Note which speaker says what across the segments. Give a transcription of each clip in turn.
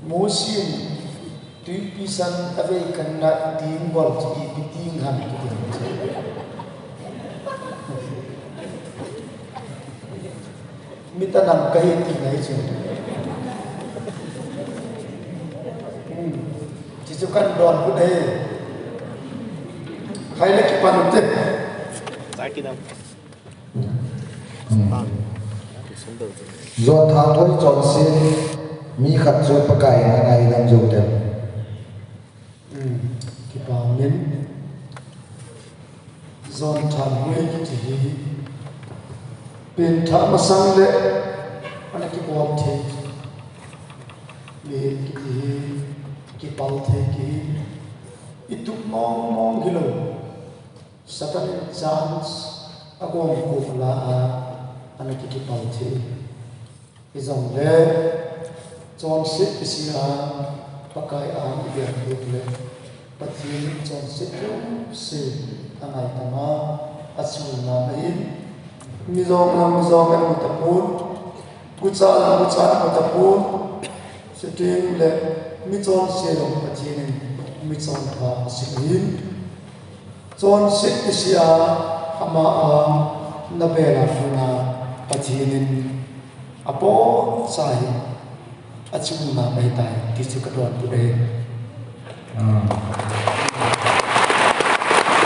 Speaker 1: Musim tuy pisan ave kanna ting bol ti ting han mita nam kai ti nai chu chỉ cho căn đòn của đây hay là cái phần thế
Speaker 2: tại cái đâu
Speaker 3: do thang thôi chọn xin mi khát rồi bạc cái ngày đang dùng được
Speaker 1: cái bảo miến do thang thôi thì bên thang mà sang lệ anh cái bom thế về cái bảo thế cái itu mong kilo satan chance ako ko la ana ki bảo thế cái dòng lệ chọn xếp cái gì pakai việc được lệ bắt đầu chọn xếp xếp anh ấy tama asul na mai mizong em một tập bốn kucha một tập bốn sẽ tuyên lệ mizong sẽ đồng bắt đầu mizong ha sinh chọn xếp cái gì ama na bela funa bắt đầu apo sai achuna mai tai kichu kadon today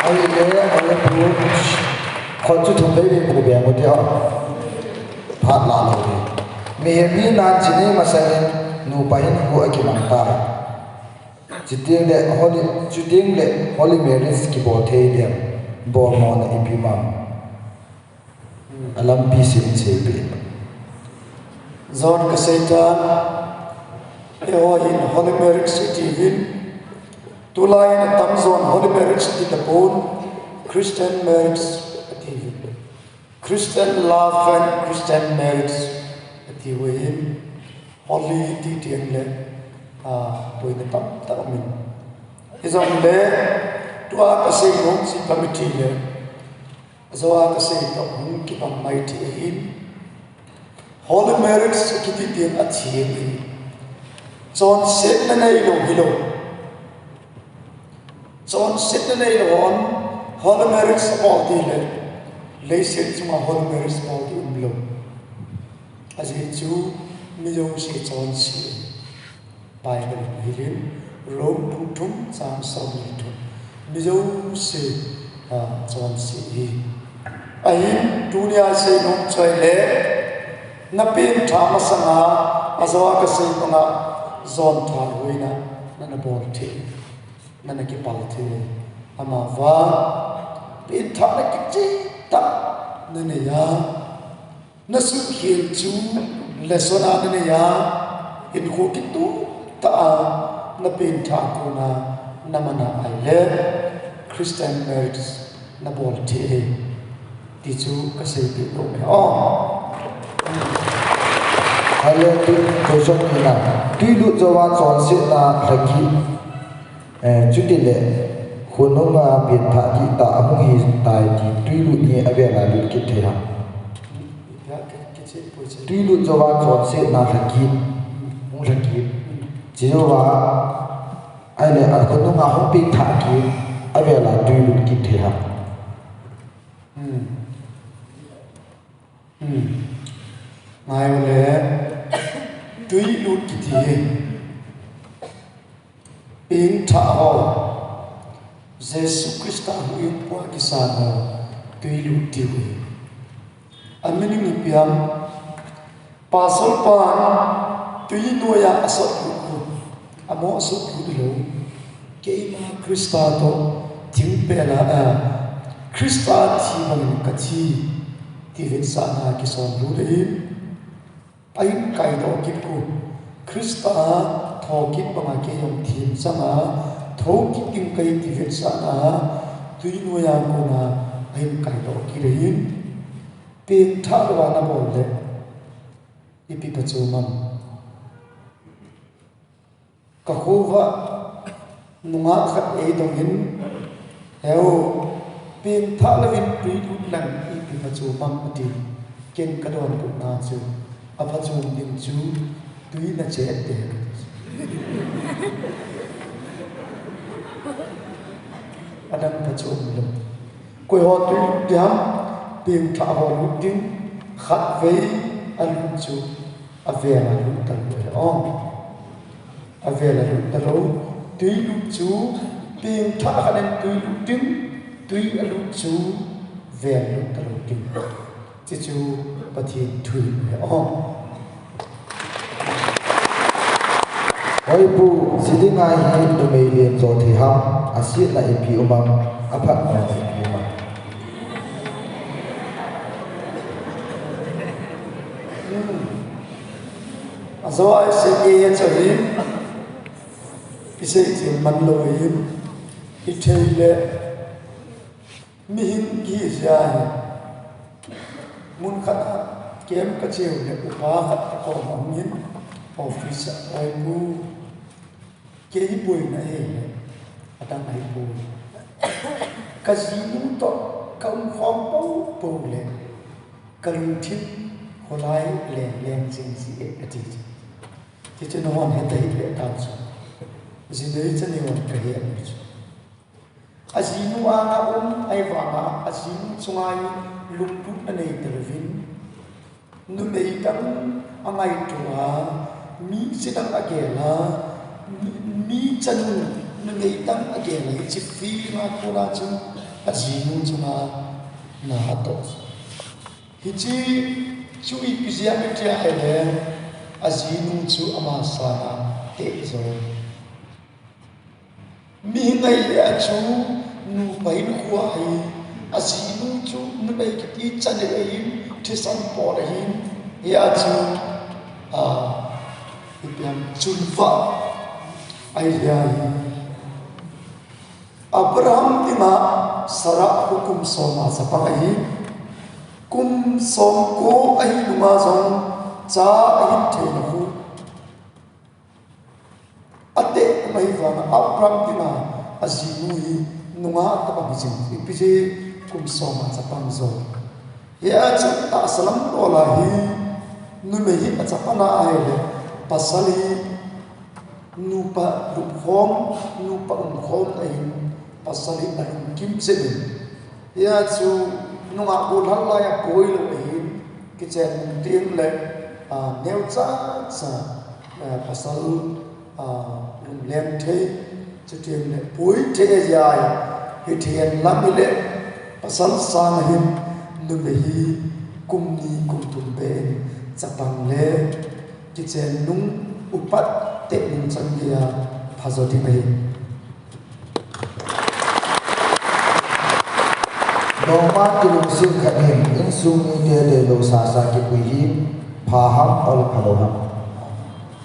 Speaker 3: ai le pu kon chu thum dei bu be mo dia phat la lo ni me mi nan chini ma sa nu pa hin ho aki mang ta chiting le holy marriage ki bo the dia bo mo na ipi ma alam pi sin se be
Speaker 1: zon kasaitan eo in holy marriage city in tulai na tam zon holy marriage city tapon Christian marriage city Christian love and Christian marriage city in holy ti tiang le poi na tam ta min izong le tua kasai ngom si committee le zoa kasai to ki pam mai ti in holy marriage kiti tiang achieng chọn xếp na nei lo hilo chọn xếp na nei lo on holy marriage all ti le xếp chuma holy marriage all ti lo aji chu mi jong si chọn si pai ga hilin rom tum tum sam sam ni tu mi jong si chọn si ai dunia se nong choi le na pin thama sanga azawa ka sei panga zon thal hoina nana bol the nana ki pal the ama wa pin thana ki chi ta nana ya na su khil chu le sona nana ya in ko ki tu ta na pin tha ko na namana ai le Christian marriage na bol the ti chu ka sei pi lo me
Speaker 3: ale tu ko jong ni na tu lu zo wa chon se na thaki chu ti le khono ma bin tha ji ta amu hi tai ti tu lu ni ave na lu ki the ha tu lu zo wa chon se na thaki mu thaki ji zo wa ai le a khono ma ho bin tha ki ave la tu lu ki the ha
Speaker 1: ngai le tui lut ki thi in tha ho Jesus Christ hu yu po ki sa ho tui lut ti hu amini ni piam pasol pa tui no ya asot hu amo asot hu lo ke ma Christa to ting pe la Christa thi man ka thi ti ven sa na ki son lu le ai kai do kit ku Christa tho kit banga ke yom thim sama tho kit kim kai ti vet sa na tui no ya ko na ai kai do ki re yin pe tha wa na bol le ipi pa chu mam ka ko wa nunga khat e dong hin heo pin tha la vin tui du lan ipi pa chu mam ati ken ka don ku na chu apa chung ding chu tui na che de adam pa chu lo koi ho tu diam ping tha ho lu tin khat ve al chu avela lu ta lo avela lu ta lo tui lu chu ping tha khanen tui lu tin tui lu chu ve lu ta lo tin chi chu pathian thui lo
Speaker 3: oi pu sidinga hi tu mei lien zo thi ham asit la epi umam aphat na epi umam
Speaker 1: azoi se ye chahi isei tin man lo yin I theile mi hin gi ja mun khata kem ka cheu le upa khat ko min office ai bu ke hi bui na he adam ai bu ka ji nu to kam khom po le ka lu thip holai le leng sing si e ati ti chen hon he dai le ta chu zindagi chen ne wan ka he ni chu azinu anga ai wanga azinu chungai luktu anei televin nu nei tang angai tua mi sidang agela mi chan nu nei tang agela chi fi na kula chu azinu chunga na hato hichi chu I pizia metia hele azinu chu amasa te zo mi ngai le chu nu pai nu huai azinu chu nu nei ki chan le in thi san po le in ya chu ipiam chulva ai ya Abraham tima sara hukum soma sapai kum som ko ai luma zong cha ai the hu ate mai va Abraham tima azinu hi nunga ta ba bijin ipije kum soma sapam zo ya chu ta salam ola hi nu me hi achapana ai le pasali nu pa lu khom nu pa khom ai pasali alum kim se ya chu nunga ko thal la ya koi lo hi ki chen tiang le neu cha cha pasal lum lem the chu tiang le pui the ya hi thian lam le pasal sang him nu me hi kum ni kum tum be chapang le ki chen nung upat te nung chan ya phazoti mai
Speaker 3: Noma kilung sim khanim in sumi te le lo sa sa ki pui hi pha ham ol phaloham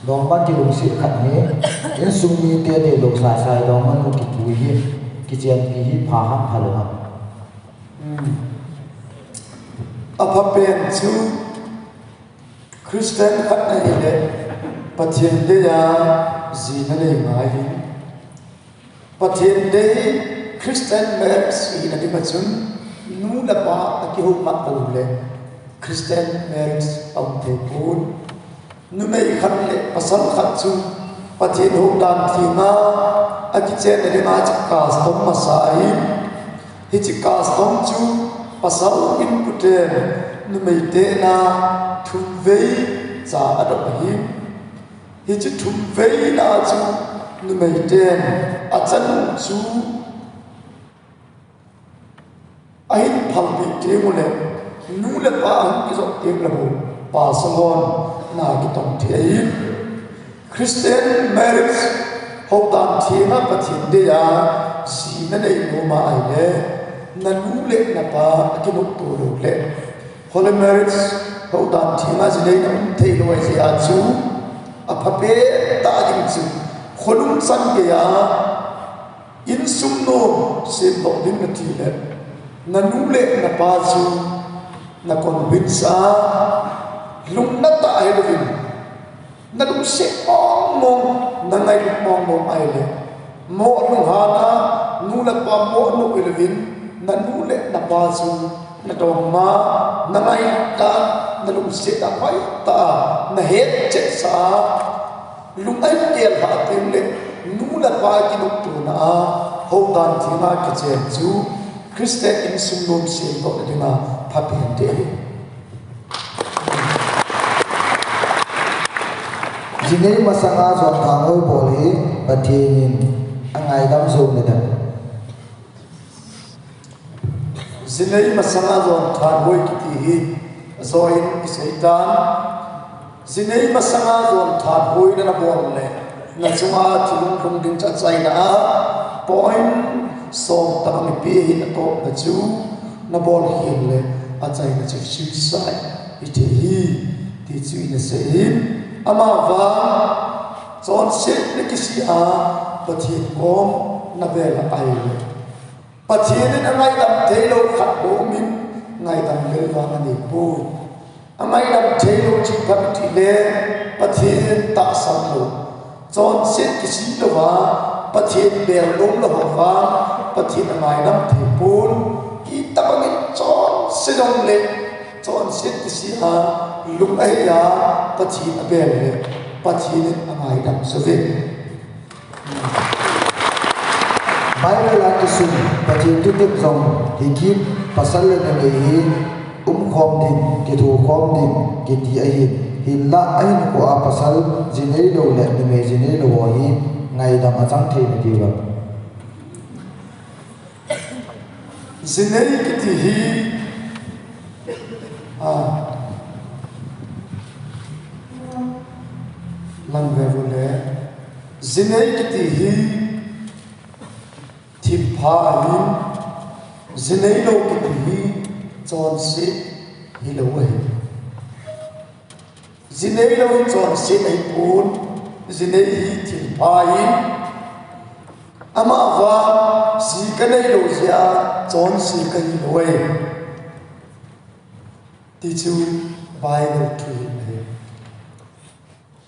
Speaker 3: Noma kilung sim khanim in sumi te le lo sa sa lo manu ki pui hi ki chen pi hi pha ham phaloham
Speaker 1: apapen chu Christian khat na ile pathian de ya zina le ngai hi pathian de Christian maps hi na di machun nu la pa ki ho ma ko le Christian maps au te pun nu mai khat le pasal khat chu pathian ho dan thina aki chen de ma cha ka stom ma sai hi chi ka stom chu pasal inputen nu mai te na thun vei cha adap hi hi chi thun vei na chu nu mai ten a chan chu ai phal bi te mo le nu le pa ki zo te la bo pa salon na ki tong the Christian marriage ho dan thi na pathin de ya si na nei no ma ai le na nu le na pa ki no to lo le holy marriage ho dan thi na ji nei na thei lo ai ya chu a pha pe ta ding chu kholum san ke ya in sum no se do din na thi le na nu le na pa chu na kon bin sa lung na ta ai lo vin na lung se ong mong na ngai mong mong ai le mo lung ha na nu la pa mo no le vin na nu le na pa chu na dong ma na ngai ta na lung se ta pai ta na het che sa lung ai ke ha tim le nu la pa ki no tu na hậu đàn thì mà cái chuyện chú Christian in sung lom xin gọi là mà phát hiện thế
Speaker 3: Jinei masanga zon thangoi boli pathin angai dam zon ne
Speaker 1: Jinei masanga zon thangoi kiti zoin isaitan Jinei masanga zon thangoi na bol le na chunga thilung khung ding cha chai na point som tam pi hi na ko na chu na bol hin le a chai na chi suicide ite hi ti chu ina se ama va chon se ne kisi a pathin kom na bela ai le pathin ne ngai dam thelo khat bo min ngai dam bel wa ani pu amai dam thelo chi phat ti le pathin ta sam lo chon se kisi lo wa pathin bel lom lo wa pathin amai dam the pun ki tabang chon se dong le chon se kisi a lung ai ya pathin abel le pathin amai dam so ve
Speaker 3: mai la ki sun pathin tu te zong hi ki pasal le ne hi khom din ki thu khom din ki ti ai hin la ai ko a pasal jinei lo le ne me jinei lo hi ngai dam a chang the ne di ba
Speaker 1: jinei ki ti hi lang ve le jinei ki ti hi thi pha hin jinei lo ki ti hi chon si hi lo hi jinei lo chon si ai pun jinei hi thi pha hin ama va si ka nei lo zia chon si ka hi lo hi ti chu Bible thui ne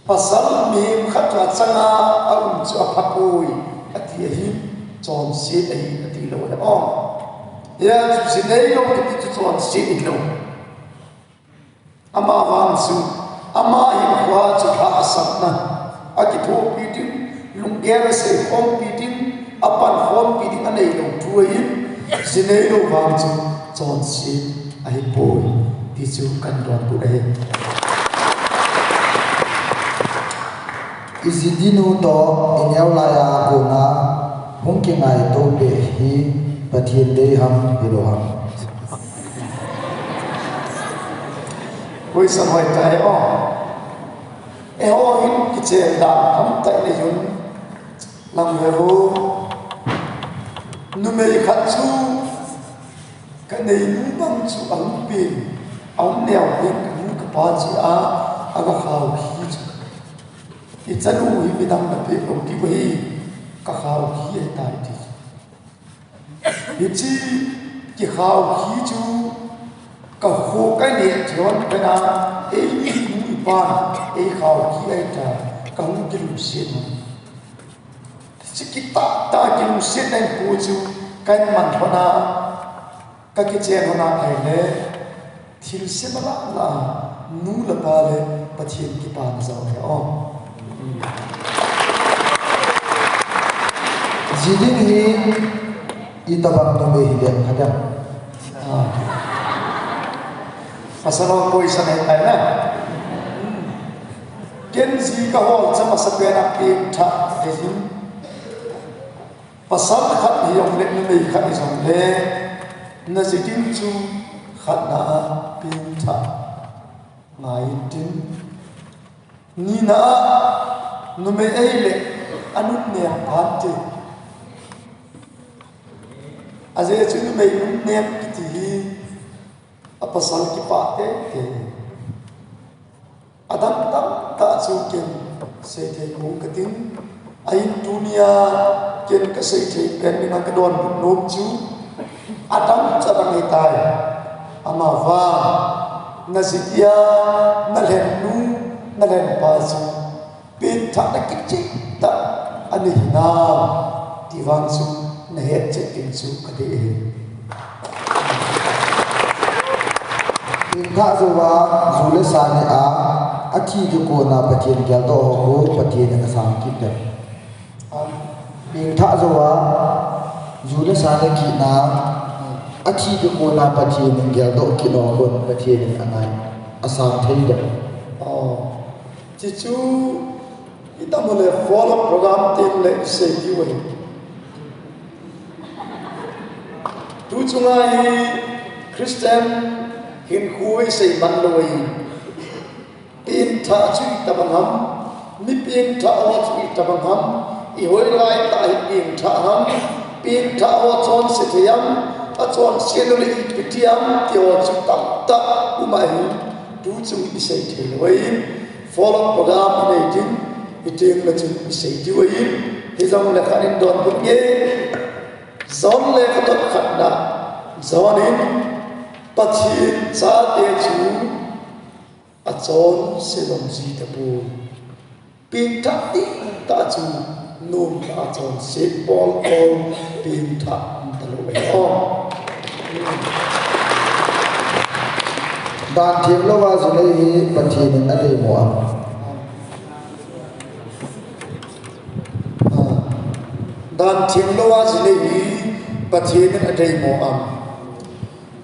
Speaker 1: pasal mi khatra changa alum chu phakoi ati hi chon si ai ati lo na o ya chu nei lo ki chu chon si ai lo ama van su ama hi khwa chu kha asat na aki tho pi tin lung gera se khom pi tin apan khom pi tin anei lo thui si nei lo van chu chon si ai poi ti chu kan don bu ai
Speaker 3: izidinu to inyau la ya ko na hung ki ngai to be hi pathin de ham hilo ham
Speaker 1: Ôi sao hỏi cái ó e ho hin ki che da am tai le yun lam ve ho nu me khat chu ka nei nu bang chu ang pin ang neo pin nu ka pa chi a aga khao hi chu i chanu hi mi dam na pe ko ki bo hi ka khao hi ai tai ti i chi ki khao hi chu ka ho cái niệm chọn cái nào ấy cũng ban ấy khảo khí ấy ta không cái lu xiên chỉ kita ta cái lu xiên này cố chú cái mặt hoa na cái chuyện hoa na này nè thì xiên là nu là ba le bắt hiện cái bàn giàu này ô
Speaker 3: jidin hi itabang no be hi den hadam
Speaker 1: pasal koi sana hai na ken ji ka hol chama sakwe na pe tha de hin pasal khat hi yong le nei khat ni song le na ji tin chu khat na pe tha ngai tin ni na nu me ei le anut ne phan ti aje chu nu me ne ti apasal ki pate ke adam tam ta chu ken se the ko katin ai dunia ken ka se the ken ni ka don nom chu adam cha bang tai ama va na zitia na len nu na len pa chu pin tha na ki chi ta ani na diwan chu na het che tin chu ka de
Speaker 3: tha zo wa zule sa ne a athi ju ko na patien gyal do ho patien na sam ki de ping tha zo wa Jule sana ki na achi ke ko na pa chi ning gel do ki no kon pa chi ning angai asam thei da
Speaker 1: chi chu itamole follow program team le se di we tu chunga hi Christian hin khui se man loi pin tha chu itamam mi pin tha o chu itamam I hoi lai ta hi pin tha ham pin tha o chon se thiam a chon se lo le pitiam ti o chu tam ta umai tu chu I se thei loi follow program nei tin iting la chu I se di wei hi zong le khanin don bu nge zon le khatot khatna zonin pathin cha te chu a chon se long ji ta bu pin tha ti ta chu nôm ta chọn xếp bol con pin thả ta lộ về on
Speaker 3: dan thiam lo wa zu nei hi pathi ning a dei mo am
Speaker 1: dan thiam lo wa zu nei hi pathi ning a dei mo am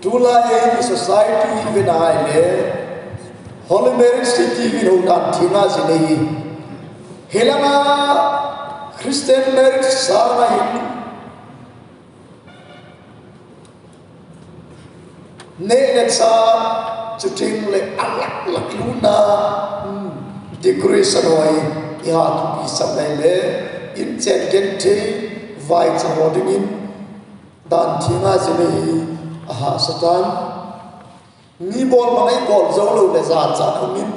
Speaker 1: tu la in society vin ai le Holy Mary City vin ho dan thina zu nei hi helanga Christian marriage sarna hin ne le sa chuting le alak luna decoration hoi ya tu pi samai le in chen gen the vai cha hoding in dan thinga jene aha satan ni bol mangai bol zo lo le za cha khumin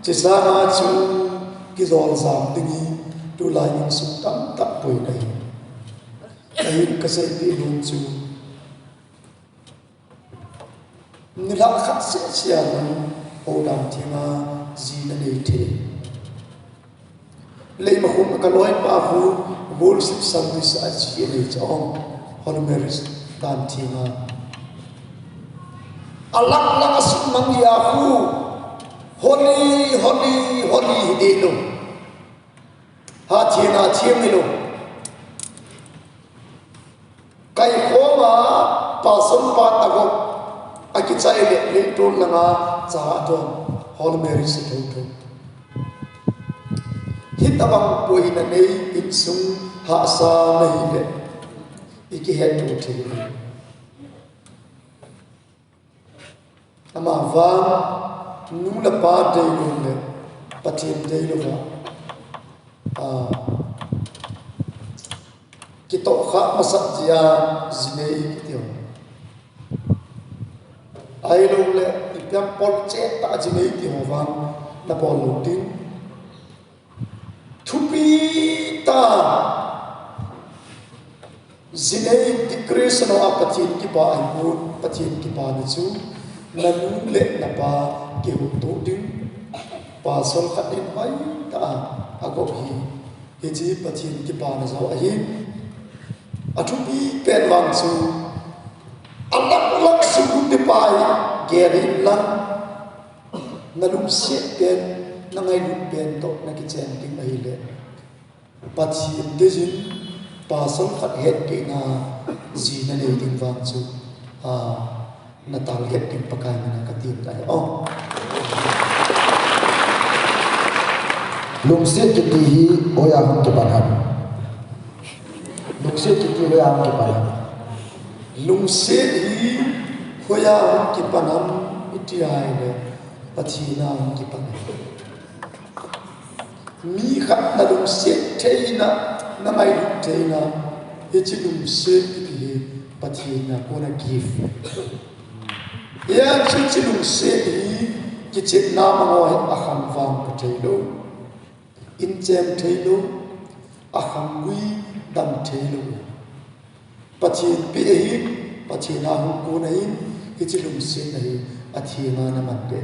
Speaker 1: chi sa ma chu ki zol zam tingi tu lai in suk tam tak poi nei ai ka se ti lung chu ni la khat se sia lan o dam thima ji na nei the le ma khum ka loi pa hu bol sip sam dis a chi nei chong Holy Mary dan thima alak lang asuk mang ya hu holy holy holy de lo ha thina thiam ni lo kai khoma pa som pa ta go aki chai le ton langa cha don Holy Mary se thon thon hit abang poi na nei in sung ha sa nei le iki het to thil ama va nu la pa de lo le pathin de lo va kita kha masak dia zinei kitio ai lo le ipiam pol che ta zinei ti hovan na pol lutin thupi ta zinei decrease no apathin ki pa ai bu pathin ki pa ni chu na nu le na pa ki hu to din pa sol khat in ai ta agop hi he ji pathin ki pa na zo ai athupi pen wang chu alak lak su de pai gerin la na lum se pen na ngai lu pen to na ki chen ding ai le pathin de jin pa sol khat het ke na ji na nei ding wang chu na tal het ding pakai na ka tim ta
Speaker 3: lung se ki ti hi oya hum ke banham lung se ki ti oya hum ke banham
Speaker 1: lung se hi hoya hum ke banham iti ai le pathina hum ke banham mi khat na lung se theina na mai lu theina he chi lung se ki hi pathina ko na give ya chi lung se hi ki chet na ma ngoi a kham wang pa thailo in chem thailo a kham gui dam thailo pathin pi hi pathina hu ko nei ki chi lung se nei a thina na man de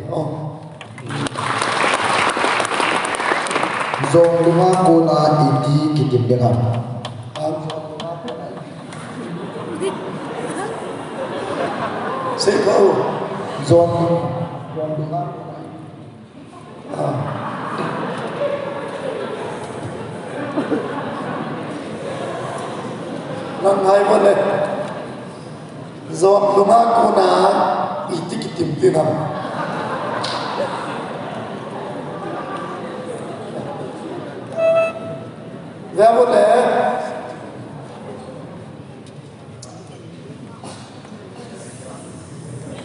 Speaker 3: zong luma ko na iti ki tim dengam
Speaker 1: se ko
Speaker 3: zong luma
Speaker 1: nang hai mo le zon lunga ko na itikitim tinam ve mo le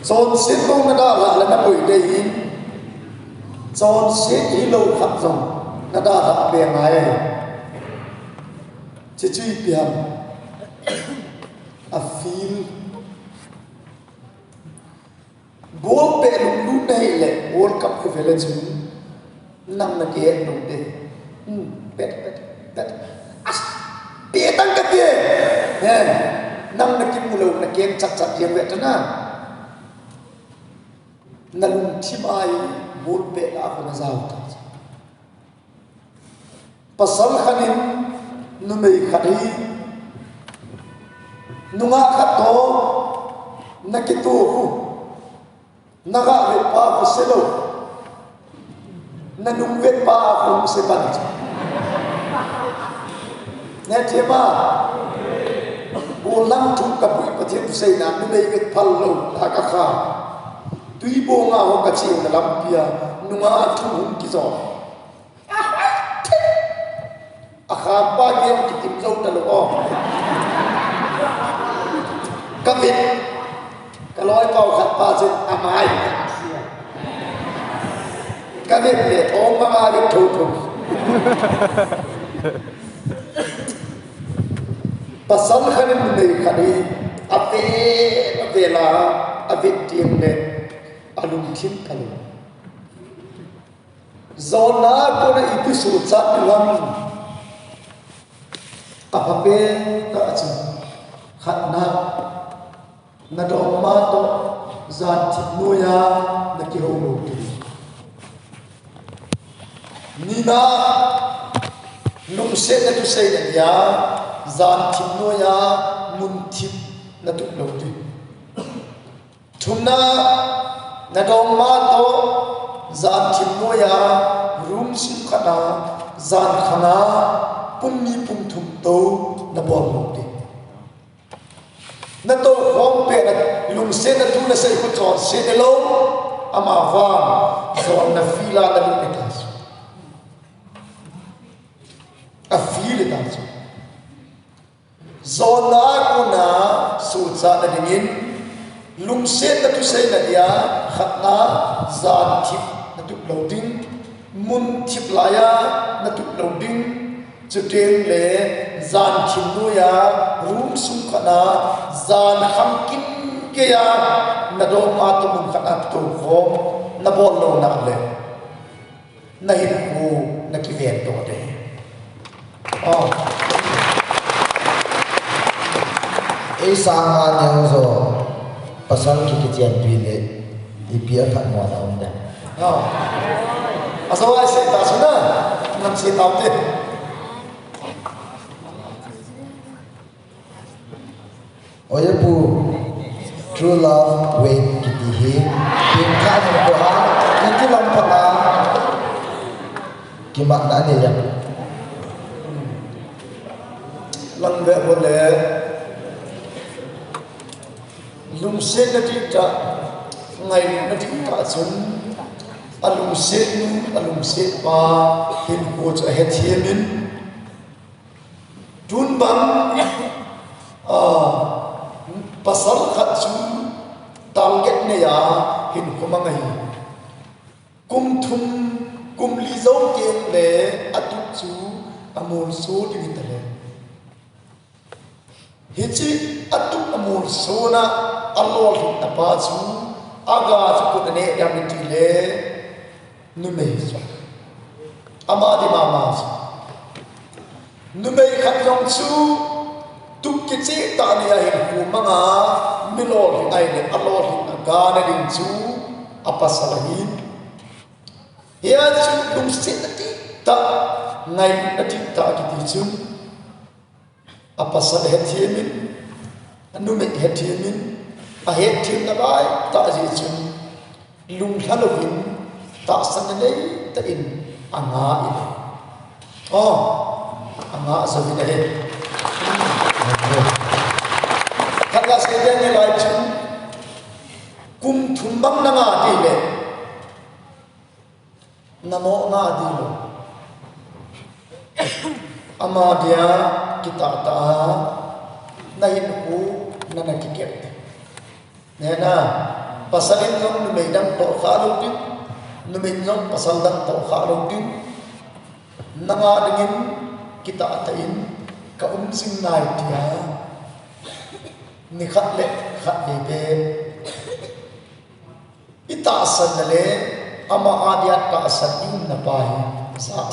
Speaker 1: zon sin ko na da la na boi de in zon sin hi lo khat zon na da da be ngai chi chi piam a feel bol pe lu nei le world cup ko vele chu nang na ke no de bet as pe tang ka ke he nang na ki mu lo na ke chak chak ye wet na na lung thim ai bol pe la ko na zau ta pasal khanin nu mei khari nunga khato na ki tu hu naga ve pa ko selo na nung ve pa ko se ban ne tema bolang thu ka pui pathian tu sei na nu mei ve phal lo la ka kha tui bo nga ho ka chi na lam pia nunga thu hum ki zo akha pa ge ki tim zo ta lo ka vit ka loi pau khat pa chen amai ka vit le ong ma ma vit thu thu pasal khanin nei khani ate la avit tiam le alum thim kalu zona ko na ipisu chat lam apape ta achi khatna na do ma to zat nuya na ki ho lo ti nina nung se na tu sei ya zat nuya mun thi na tu lo ti thumna na do ma to zat nuya rum sim khana zan khana pumni pum thum to na bol lo ti na to hom pe na lung se na tu na sei ko chon se de lo ama wa so na fila na lu petas a feel it also zona kuna su cha na dingin lung se na tu sei na dia khatna zan thip na tu loading mun thip laya na tu loading chuteng le zan thimnu ya room sum khana zan khamkin ke ya na do ma to mun khana to khom na bol lo na le na hin ku na ki ven to de
Speaker 3: e sanga ne zo pasal ki kian pi le ipia khat mo na om da
Speaker 1: asawa se ta suna nam se ta te
Speaker 3: oya pu true love wait kiti hi kim kha ni ko ha kiti lam pa na ki mak na ne ya
Speaker 1: lang ve bo le lung se na ti ta ngai na ti ta chun alung se pa hin ko cha he thiemin tun bang pasal khat chu target ne ya hin khoma ngai kum thum kum li zo kem le atu chu amol so ti vitale hichi atu amol so na alol na pa chu aga chu ko ne ya min ti le nu me so ama di mama nu me khat jong chu tuk ki chi ta ni a hin ku manga milol hi ai ne alol hi ga na ding chu apasalahin ya chu dum sit ti ta ngai na ti ta ki ti chu apasal he thiemin anu me he thiemin a he thiem na bai ta ji chu lung halovin ta san nei ta in anga in anga so vi na he khát là sẽ đến như lại chúng cùng thùng băng năng à đi lệ namo nga đi lo amadia kita ta nay ku nana kiket nè na pasalin trong numei dang to kha lo tin numei trong pasal dang to kha lo tin nanga dingin kita tain ka sing nai tia ni khat le be ita san le ama adiat ka san in na pai sa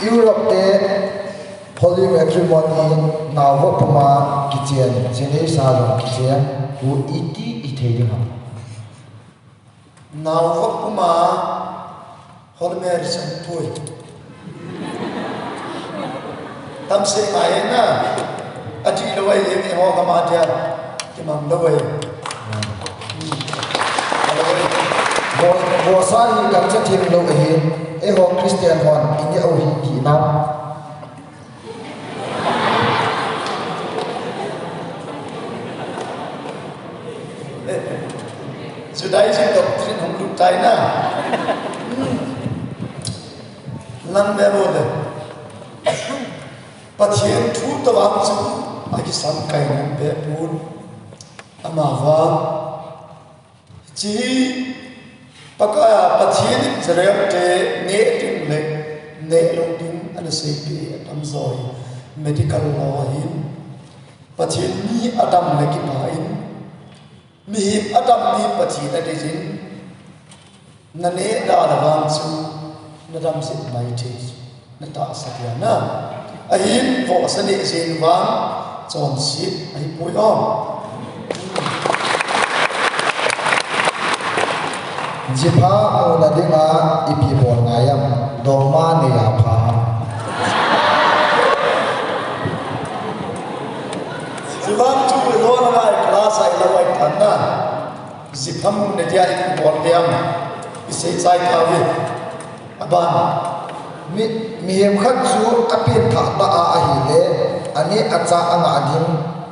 Speaker 3: Europe te holy matrimony now what puma kitchen jene salon kitchen wo iti ithei ha
Speaker 1: now what puma holy marriage and pui tam se mai na ati lo wai ye ho ka ma dia ki mam lo wai
Speaker 3: bo sa hi kan cha thim lo e e ho Christian hon in ye o hi ki nam
Speaker 1: Judaism doctrine हम लोग ताई ना लंबे बोले पथियन ठू तवाम चु आगे सम काई नंबे पूर अमावा जी पकाया पथियन जरेब ते ने टिंग ले ने लोटिंग अनसेपी अमजोय मेडिकल लॉ हिन पथियन मी अदम ले की pine mi adam mi pati na dejin na ne da rawang chu na dam sit mai the na ta sakya na ahin vo sani sin wang chon sit ai poi om
Speaker 3: jipa o na dinga ipi bol ngayam doma ne ya pha
Speaker 1: Silam tu belon na kelas ai lawai tanna zipam ne dia ik bol diam isai sai kawi aban
Speaker 3: mi hem khat chu apin tha ta a hi le ani acha anga adim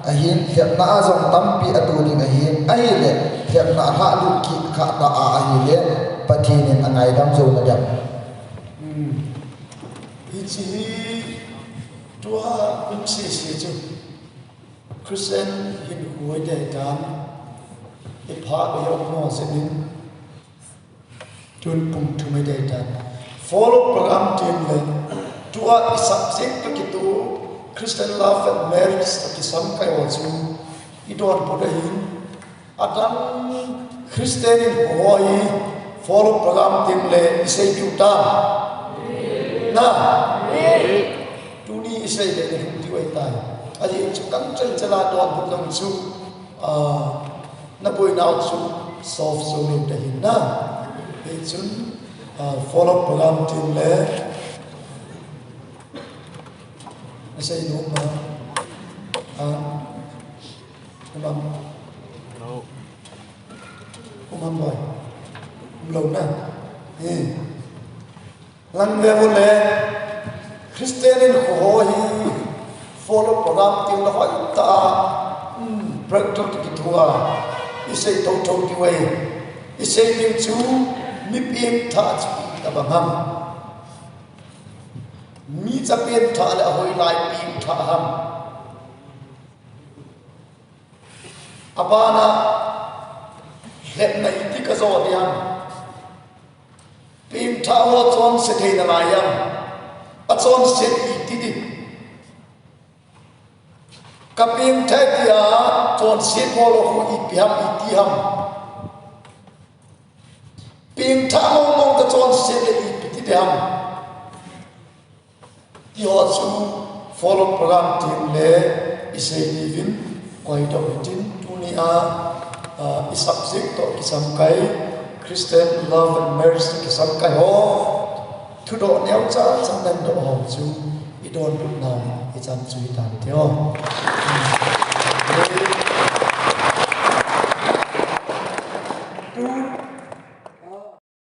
Speaker 3: ahin hepna azong tampi atu ding ahin ahi le hepna ha lu ki kha ta a hi le pathinin angai dam zo na jam
Speaker 1: ichi tua si chu Christian hin huai de dan e pha be yo no se din tun pum tu me de dan follow program team le tua subject ki tu Christian love and marriage ki sam kai wa chu I don put hin adam Christian in huai follow program team le isai tu ta na tu ni isai de ni ti wai tai aji chu kang chen chala don put long chu na boy now chu soft so lo de hin na e chun follow program team le say no ma umam boy lâu na lang ve vô le Christian in ho hi follow program team la hoi ta practical ki thua isai to to ti wai isai ning chu mi pim tha chu ta ba ham mi cha pim tha la hoi lai pim tha ham abana let na ti ka zo diam pim tha ho chon se thei na layam a chon se ti di kapim thakia chon se polo hu I piam I ti ham pim tha mo mong ka chon se le I ti de ham ti ho chu follow program team le isai livin koi do tin tunia I subject to kisam kai Christian love and marriage to kisam kai ho thu do neo cha chang nan do ho chu I don put now I chan chui tan theo